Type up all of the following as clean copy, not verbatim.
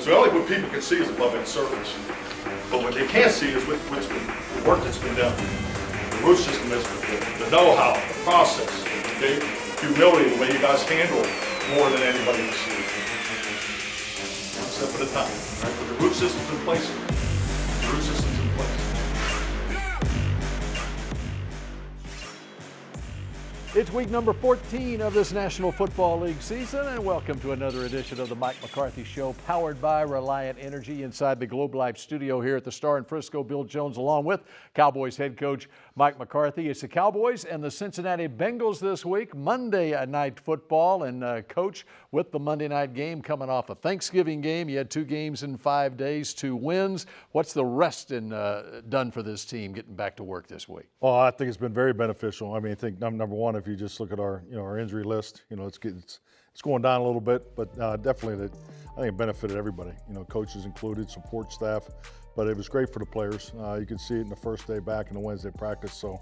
So the only what people can see is above the surface. But what they can't see is the work that's been done. The root system is the know-how, the process, okay? Humility, the way you guys handle more than anybody in the city. One step at a time. Right? But the root system's in place. The root system's in place. It's week number 14 of this National Football League season, and welcome to another edition of the Mike McCarthy Show, powered by Reliant Energy inside the Globe Life studio here at the Star in Frisco. Bill Jones along with Cowboys head coach Mike McCarthy. It's the Cowboys and the Cincinnati Bengals this week, Monday night football, and coach, with the Monday night game coming off a Thanksgiving game. You had 2 games in 5 days, 2 wins. What's the rest done for this team getting back to work this week? Well, I think it's been very beneficial. I mean, I think number one, if you just look at our injury list, it's going down a little bit, but definitely I think it benefited everybody. Coaches included, support staff, but it was great for the players. You can see it in the first day back and the Wednesday practice. So,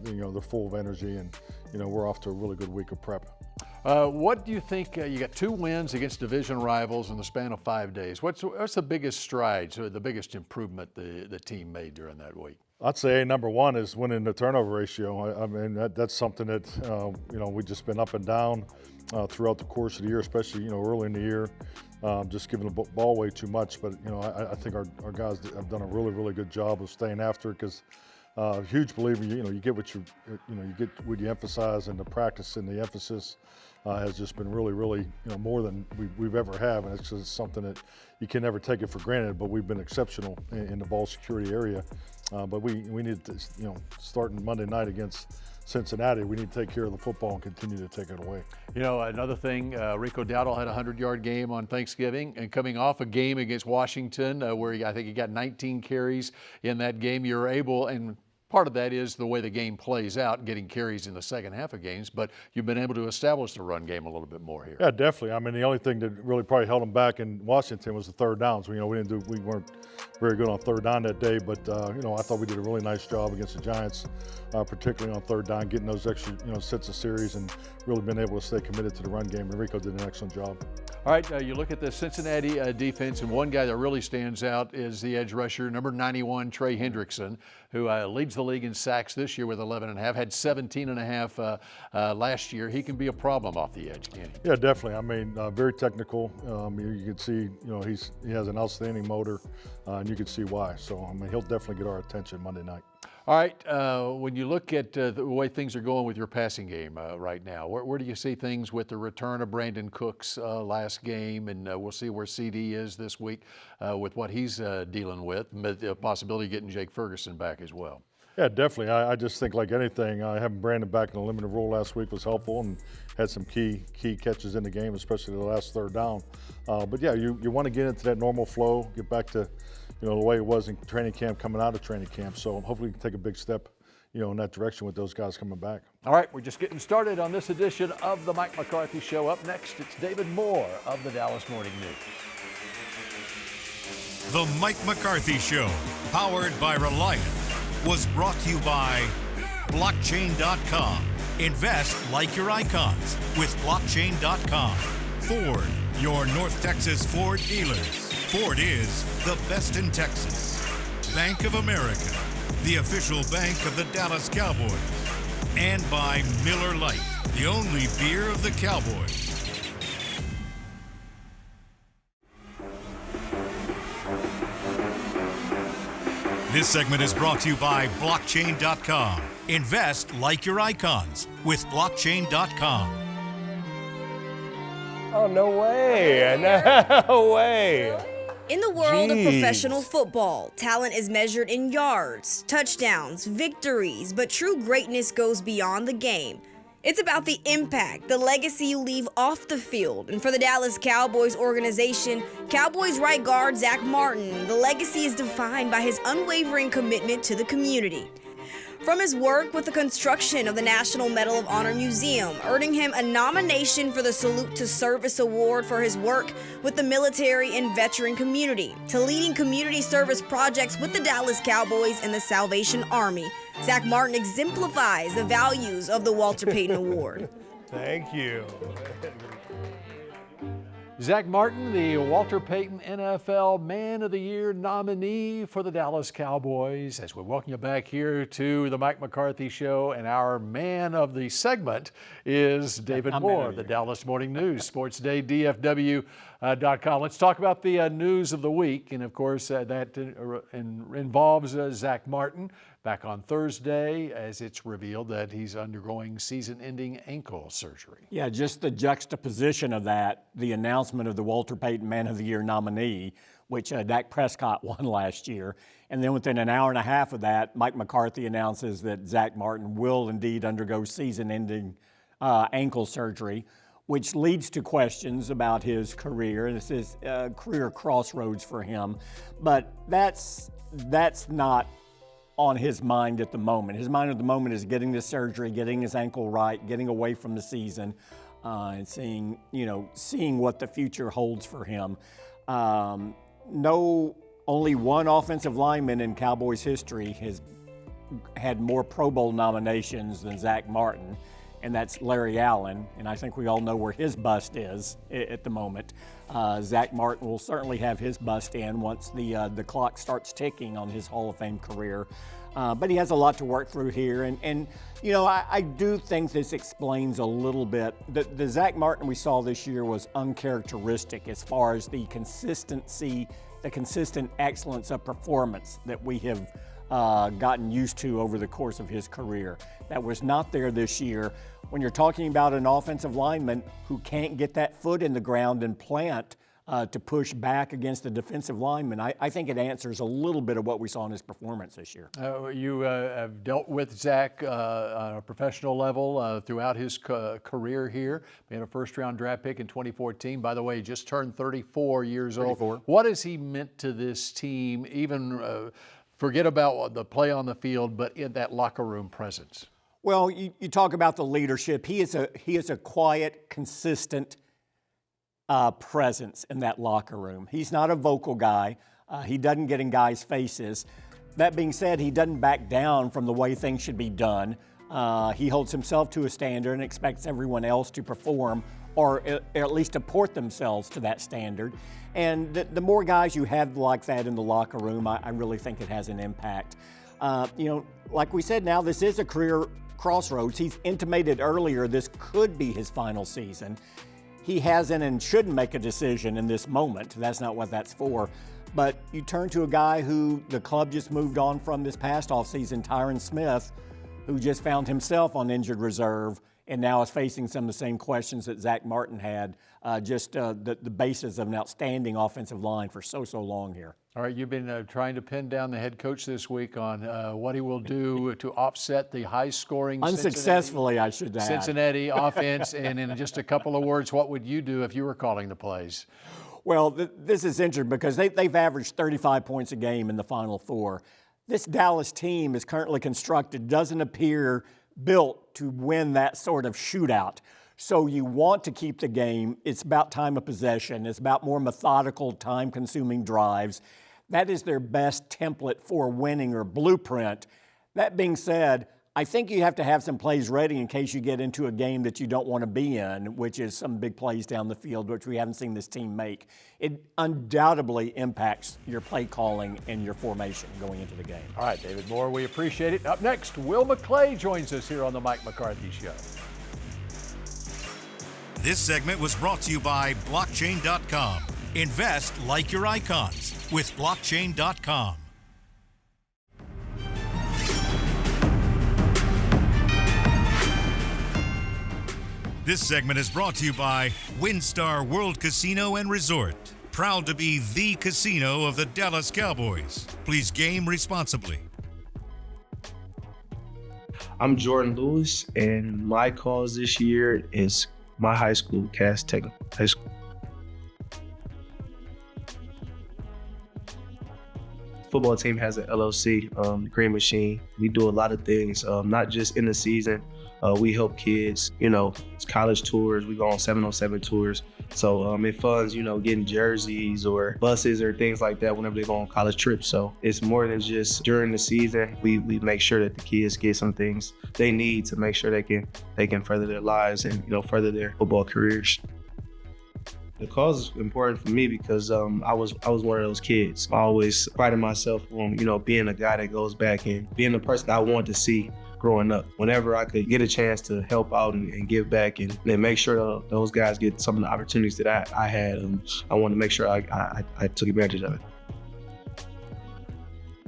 they're full of energy, and we're off to a really good week of prep. What do you think? You got 2 wins against division rivals in the span of 5 days. What's the biggest strides or the biggest improvement the team made during that week? I'd say number one is winning the turnover ratio. I mean, that's something that, we've just been up and down throughout the course of the year, especially, early in the year, just giving the ball away too much. But, I think our guys have done a really, really good job of staying after it, because huge believer, you get what you get what you emphasize, and the practice and the emphasis has just been really, really, more than we've ever had. And it's just something that you can never take it for granted, but we've been exceptional in the ball security area. But we need to, starting Monday night against Cincinnati, we need to take care of the football and continue to take it away. Another thing, Rico Dowdle had a 100-yard game on Thanksgiving, and coming off a game against Washington where I think he got 19 carries in that game, you're able, and part of that is the way the game plays out, getting carries in the second half of games, but you've been able to establish the run game a little bit more here. Yeah, definitely. I mean, the only thing that really probably held them back in Washington was the third downs. We weren't very good on third down that day, but I thought we did a really nice job against the Giants, particularly on third down, getting those extra sets of series, and really been able to stay committed to the run game. And Rico did an excellent job. All right, you look at the Cincinnati defense, and one guy that really stands out is the edge rusher, number 91, Trey Hendrickson, who leads the league in sacks this year with 11.5, had 17.5 last year. He can be a problem off the edge, can't he? Yeah, definitely. I mean, very technical. You can see, he has an outstanding motor, and you can see why. So, I mean, he'll definitely get our attention Monday night. All right, when you look at the way things are going with your passing game right now, where do you see things with the return of Brandon Cooks last game, and we'll see where CD is this week with what he's dealing with, but the possibility of getting Jake Ferguson back as well? Yeah, definitely. I just think, like anything, having Brandon back in a limited role last week was helpful, and had some key catches in the game, especially the last third down. But yeah, you want to get into that normal flow, get back to the way it was in training camp, coming out of training camp. So hopefully we can take a big step, in that direction with those guys coming back. All right, we're just getting started on this edition of the Mike McCarthy Show. Up next, it's David Moore of the Dallas Morning News. The Mike McCarthy Show, powered by Reliant, was brought to you by Blockchain.com. Invest like your icons with Blockchain.com. Ford, your North Texas Ford dealers. Ford is the best in Texas. Bank of America, the official bank of the Dallas Cowboys. And by Miller Lite, the only beer of the Cowboys. This segment is brought to you by Blockchain.com. Invest like your icons with Blockchain.com. Oh, no way. No way. In the world of professional football, talent is measured in yards, touchdowns, victories, but true greatness goes beyond the game. It's about the impact, the legacy you leave off the field. And for the Dallas Cowboys organization, Cowboys right guard Zach Martin, the legacy is defined by his unwavering commitment to the community. From his work with the construction of the National Medal of Honor Museum, earning him a nomination for the Salute to Service Award for his work with the military and veteran community, to leading community service projects with the Dallas Cowboys and the Salvation Army, Zach Martin exemplifies the values of the Walter Payton Award. Thank you. Zach Martin, the Walter Payton NFL Man of the Year nominee for the Dallas Cowboys. As we welcome you back here to the Mike McCarthy Show, and our man of the segment is David Moore, the Dallas Morning News, SportsDayDFW.com. Let's talk about the news of the week, and of course that involves Zach Martin. Back on Thursday, as it's revealed that he's undergoing season-ending ankle surgery. Yeah, just the juxtaposition of that, the announcement of the Walter Payton Man of the Year nominee, which Dak Prescott won last year. And then within an hour and a half of that, Mike McCarthy announces that Zach Martin will indeed undergo season-ending ankle surgery, which leads to questions about his career. This is a career crossroads for him. But that's not on his mind at the moment. His mind at the moment is getting the surgery, getting his ankle right, getting away from the season, and seeing what the future holds for him. Only one offensive lineman in Cowboys history has had more Pro Bowl nominations than Zach Martin, and that's Larry Allen, and I think we all know where his bust is at the moment. Zach Martin will certainly have his bust in once the clock starts ticking on his Hall of Fame career. But he has a lot to work through here, and I do think this explains a little bit. The Zach Martin we saw this year was uncharacteristic as far as the consistency, the consistent excellence of performance that we have gotten used to over the course of his career. That was not there this year. When you're talking about an offensive lineman who can't get that foot in the ground and plant to push back against the defensive lineman, I think it answers a little bit of what we saw in his performance this year. You have dealt with Zach on a professional level throughout his career here. Being a first-round draft pick in 2014. By the way, he just turned 34 years old. What has he meant to this team, even forget about the play on the field, but in that locker room presence? Well, you talk about the leadership. He is a quiet, consistent presence in that locker room. He's not a vocal guy. He doesn't get in guys' faces. That being said, he doesn't back down from the way things should be done. He holds himself to a standard and expects everyone else to perform or at least to port themselves to that standard. And the more guys you have like that in the locker room, I really think it has an impact. Like we said, now this is a career crossroads. He's intimated earlier this could be his final season. He hasn't and shouldn't make a decision in this moment. That's not what that's for. But you turn to a guy who the club just moved on from this past offseason, Tyron Smith, who just found himself on injured reserve and now is facing some of the same questions that Zach Martin had, the basis of an outstanding offensive line for so long here. All right, you've been trying to pin down the head coach this week on what he will do to offset the high-scoring unsuccessfully, I should add, Cincinnati offense. And in just a couple of words, what would you do if you were calling the plays? Well, this is interesting because they've averaged 35 points a game in the Final Four. This Dallas team is currently constructed, doesn't appear built to win that sort of shootout. So you want to keep the game. It's about time of possession. It's about more methodical, time-consuming drives. That is their best template for winning or blueprint. That being said, I think you have to have some plays ready in case you get into a game that you don't want to be in, which is some big plays down the field, which we haven't seen this team make. It undoubtedly impacts your play calling and your formation going into the game. All right, David Moore, we appreciate it. Up next, Will McClay joins us here on the Mike McCarthy Show. This segment was brought to you by Blockchain.com. Invest like your icons with Blockchain.com. This segment is brought to you by WinStar World Casino and Resort. Proud to be the casino of the Dallas Cowboys. Please game responsibly. I'm Jordan Lewis, and my cause this year is my high school, Cass Technical High School. Football team has an LLC, the Green Machine. We do a lot of things, not just in the season. We help kids, it's college tours. We go on 707 tours. So it funds, getting jerseys or buses or things like that whenever they go on college trips. So it's more than just during the season. We make sure that the kids get some things they need to make sure they can further their lives and, further their football careers. The cause is important for me because I was one of those kids. I always prided myself on, being a guy that goes back and being the person I wanted to see growing up. Whenever I could get a chance to help out and give back and then make sure those guys get some of the opportunities that I had, I wanted to make sure I took advantage of it.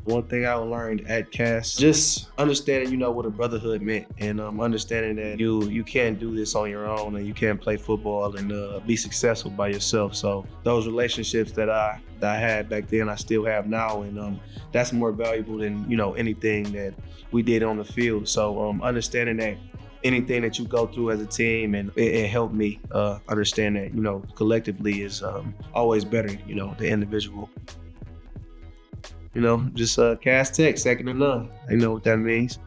One thing I learned at Cass, just understanding, what a brotherhood meant, and understanding that you can't do this on your own, and you can't play football and be successful by yourself. So those relationships that I had back then, I still have now, and that's more valuable than anything that we did on the field. So understanding that anything that you go through as a team, and it helped me understand that collectively is always better, the individual. Just Cass Tech, second to none. I know what that means.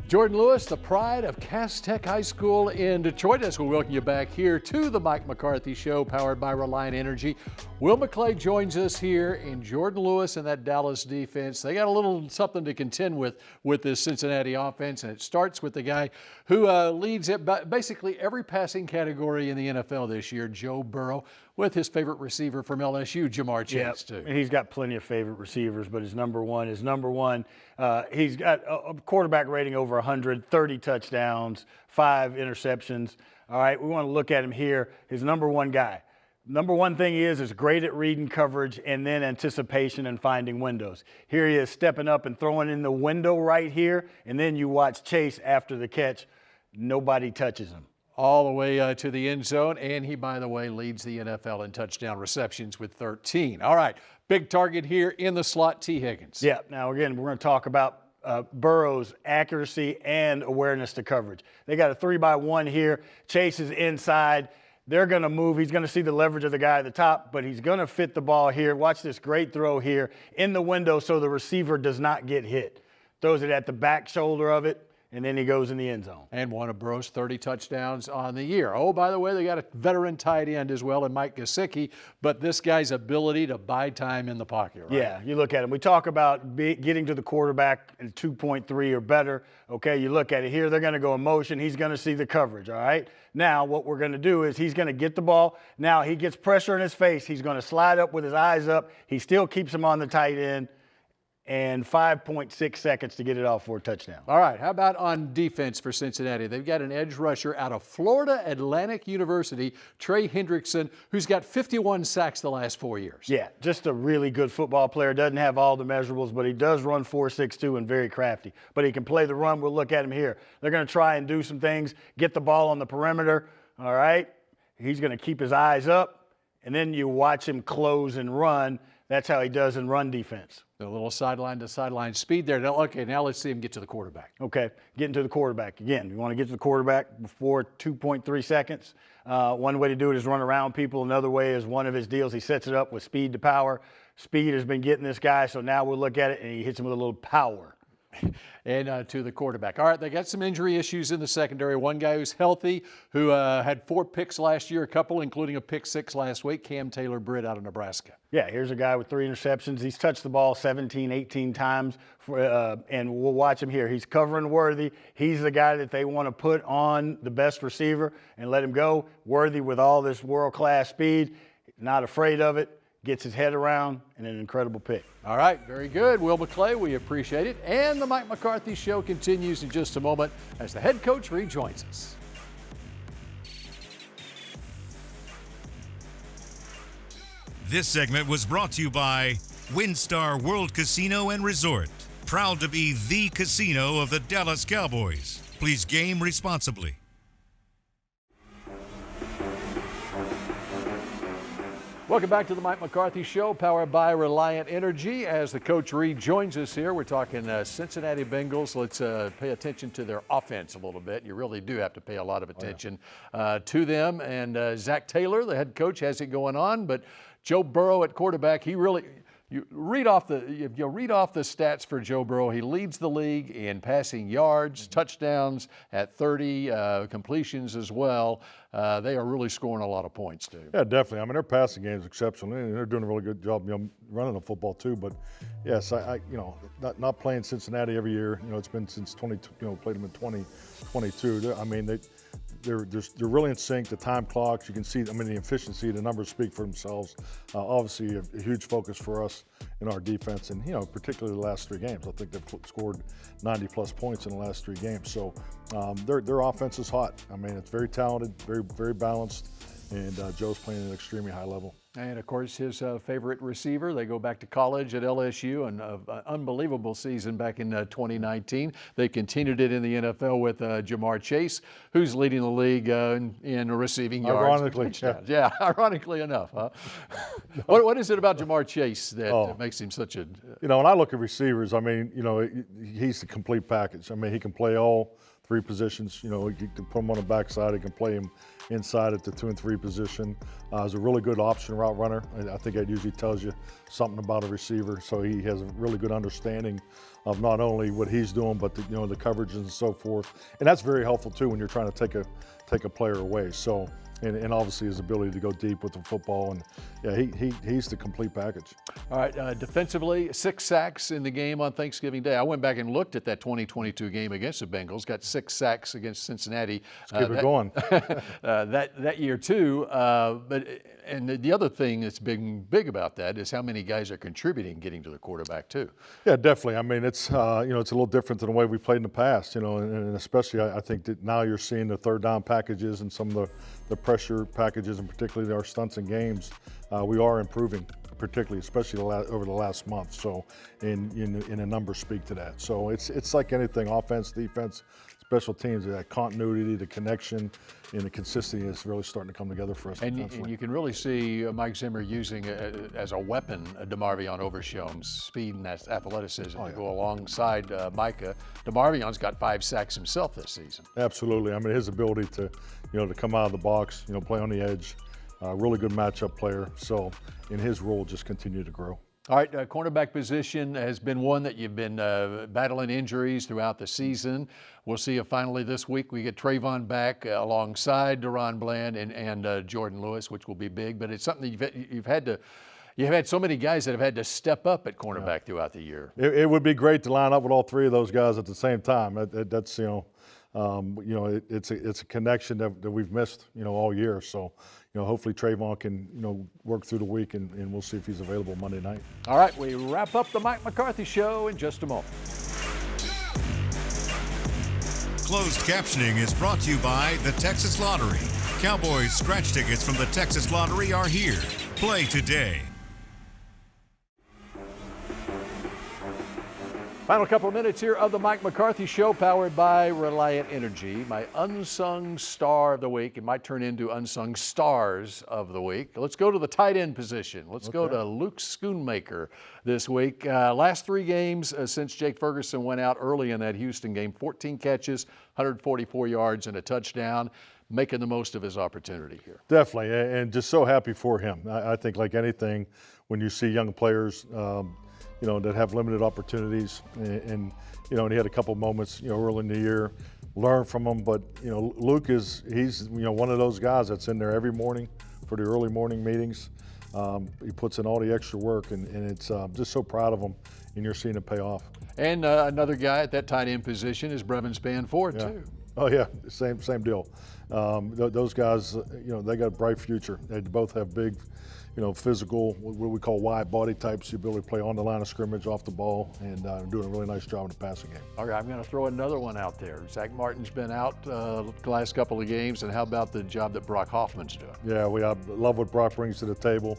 Jordan Lewis, the pride of Cass Tech High School in Detroit. As we welcome you back here to the Mike McCarthy Show, powered by Reliant Energy. Will McClay joins us here, in Jordan Lewis and that Dallas defense. They got a little something to contend with this Cincinnati offense, and it starts with the guy who leads it basically every passing category in the NFL this year, Joe Burrow, with his favorite receiver from LSU, Jamar Chase, too. He's got plenty of favorite receivers, but his number one, he's got a quarterback rating over 100, 30 touchdowns, 5 interceptions. All right, we want to look at him here. His number one guy. Number one thing he is great at reading coverage and then anticipation and finding windows. Here he is stepping up and throwing in the window right here, and then you watch Chase after the catch. Nobody touches him. All the way to the end zone, and he, by the way, leads the NFL in touchdown receptions with 13. All right, big target here in the slot, T. Higgins. Yeah, now again, we're going to talk about Burrow's accuracy and awareness to coverage. They got a 3-by-1 here. Chase is inside. They're going to move. He's going to see the leverage of the guy at the top, but he's going to fit the ball here. Watch this great throw here in the window so the receiver does not get hit. Throws it at the back shoulder of it, and then he goes in the end zone. And one of Burrow's 30 touchdowns on the year. Oh, by the way, they got a veteran tight end as well in Mike Gesicki, but this guy's ability to buy time in the pocket, right? Yeah, you look at him. We talk about getting to the quarterback in 2.3 or better. Okay, you look at it here. They're going to go in motion. He's going to see the coverage, all right? Now, what we're going to do is he's going to get the ball. Now, he gets pressure in his face. He's going to slide up with his eyes up. He still keeps him on the tight end. And 5.6 seconds to get it off for a touchdown. All right, how about on defense for Cincinnati? They've got an edge rusher out of Florida Atlantic University, Trey Hendrickson, who's got 51 sacks the last 4 years. Yeah, just a really good football player. Doesn't have all the measurables, but he does run 4.62 and very crafty. But he can play the run. We'll look at him here. They're going to try and do some things, get the ball on the perimeter. All right, he's going to keep his eyes up, and then you watch him close and run. That's how he does in run defense. A little sideline to sideline speed there. Okay, now let's see him get to the quarterback. Okay, getting to the quarterback. Again, you want to get to the quarterback before 2.3 seconds. One way to do it is run around people. Another way is one of his deals. He sets it up with speed to power. Speed has been getting this guy, so now we'll look at it, and he hits him with a little power. And to the quarterback. All right, they got some injury issues in the secondary. One guy who's healthy, who had 4 picks last year, a couple, including a pick 6 last week, Cam Taylor-Britt out of Nebraska. Yeah, here's a guy with 3 interceptions. He's touched the ball 17, 18 times, and we'll watch him here. He's covering Worthy. He's the guy that they want to put on the best receiver and let him go. Worthy with all this world-class speed, not afraid of it. Gets his head around, and an incredible pick. All right, very good. Will McClay, we appreciate it. And the Mike McCarthy Show continues in just a moment as the head coach rejoins us. This segment was brought to you by WinStar World Casino and Resort. Proud to be the casino of the Dallas Cowboys. Please game responsibly. Welcome back to the Mike McCarthy Show, powered by Reliant Energy. As the coach rejoins us here, we're talking Cincinnati Bengals. Let's pay attention to their offense a little bit. You really do have to pay a lot of attention to them. And Zach Taylor, the head coach, has it going on. But Joe Burrow at quarterback, he really – you read off the stats for Joe Burrow. He leads the league in passing yards, touchdowns at 30, completions as well. They are really scoring a lot of points, too. Yeah, definitely. I mean, their passing game is exceptional, and they're doing a really good job, running the football too. But yes, I not playing Cincinnati every year. It's been since played them in 2022. I mean, they're really in sync. The time clocks, you can see, I mean, the efficiency, the numbers speak for themselves. Obviously, a huge focus for us in our defense, and particularly the last 3 games. I think they've scored 90+ points in the last 3 games. So their offense is hot. I mean, it's very talented, very, very balanced, and Joe's playing at an extremely high level. And, of course, his favorite receiver. They go back to college at LSU, and an unbelievable season back in 2019. They continued it in the NFL with Jamar Chase, who's leading the league in receiving yards. Ironically, yeah, ironically enough. Huh? What is it about Jamar Chase that makes him such a... when I look at receivers, I mean, he's the complete package. I mean, he can play all 3 positions. You can put him on the backside. He can play him inside at the 2 and 3 position. He's a really good option route runner. I think that usually tells you something about a receiver. So he has a really good understanding of not only what he's doing, but the coverages and so forth. And that's very helpful too when you're trying to take a player away. So. And obviously his ability to go deep with the football, and yeah, he's the complete package. All right, defensively, 6 sacks in the game on Thanksgiving Day. I went back and looked at that 2022 game against the Bengals. Got 6 sacks against Cincinnati. Let's keep it going. that year too. And the other thing that's big about that is how many guys are contributing, getting to the quarterback too. Yeah, definitely. I mean, it's it's a little different than the way we played in the past. And especially I think that now you're seeing the 3rd down packages and some of the pressure packages, and particularly our stunts and games. We are improving, particularly, especially over the last month. So, in a number speak to that. So it's like anything: offense, defense, special teams. That continuity, the connection, and the consistency is really starting to come together for us. And you can really see Mike Zimmer using as a weapon DeMarvion Overshown's speed and athleticism to go alongside Micah. DeMarvion's got 5 sacks himself this season. Absolutely. I mean, his ability to come out of the box, play on the edge, really good matchup player. So, in his role, just continue to grow. All right, cornerback position has been one that you've been battling injuries throughout the season. We'll see if finally this week we get Trayvon back alongside Deron Bland and Jordan Lewis, which will be big. But it's something that you've had so many guys that have had to step up at cornerback throughout the year. It would be great to line up with all 3 of those guys at the same time. That's it's a connection that we've missed all year. So. Hopefully Trayvon can, work through the week, and we'll see if he's available Monday night. All right, we wrap up the Mike McCarthy Show in just a moment. Closed captioning is brought to you by the Texas Lottery. Cowboys scratch tickets from the Texas Lottery are here. Play today. Final couple of minutes here of the Mike McCarthy Show, powered by Reliant Energy. My unsung star of the week. It might turn into unsung stars of the week. Let's go to the tight end position. Let's go to Luke Schoonmaker this week. Last 3 games since Jake Ferguson went out early in that Houston game, 14 catches, 144 yards, and a touchdown. Making the most of his opportunity here. Definitely, and just so happy for him. I think like anything, when you see young players that have limited opportunities, and he had a couple moments, early in the year, learn from them. But Luke he's one of those guys that's in there every morning for the early morning meetings. He puts in all the extra work, and it's just so proud of him, and you're seeing it pay off. And another guy at that tight end position is Brevin Spanford too. Oh yeah, same deal. Those guys, they got a bright future. They both have big, physical, what we call wide body types, the ability to play on the line of scrimmage, off the ball, and doing a really nice job in the passing game. All right, I'm going to throw another one out there. Zach Martin's been out the last couple of games, and how about the job that Brock Hoffman's doing? Yeah, I love what Brock brings to the table.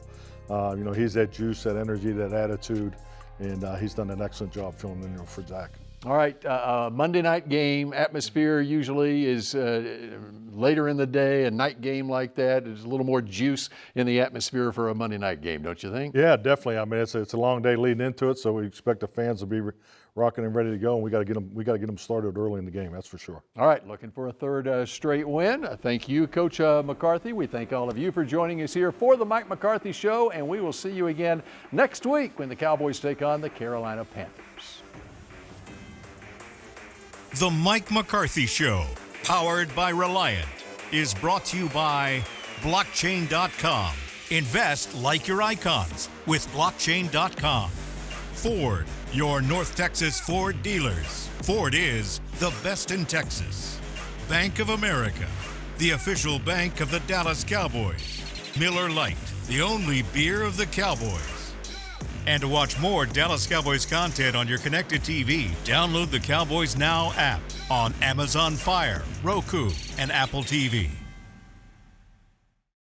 He's that juice, that energy, that attitude, and he's done an excellent job filling in for Zach. All right, Monday night game atmosphere usually is later in the day. A night game like that, there's a little more juice in the atmosphere for a Monday night game, don't you think? Yeah, definitely. I mean, it's a long day leading into it, so we expect the fans to be rocking and ready to go, and we got to get them started early in the game. That's for sure. All right, looking for a 3rd straight win. Thank you, Coach McCarthy. We thank all of you for joining us here for the Mike McCarthy Show, and we will see you again next week when the Cowboys take on the Carolina Panthers. The Mike McCarthy Show, powered by Reliant, is brought to you by Blockchain.com. Invest like your icons with Blockchain.com. Ford, your North Texas Ford dealers. Ford is the best in Texas. Bank of America. the official bank of the Dallas Cowboys. Miller Lite, the only beer of the Cowboys. And to watch more Dallas Cowboys content on your connected TV, download the Cowboys Now app on Amazon Fire, Roku, and Apple TV.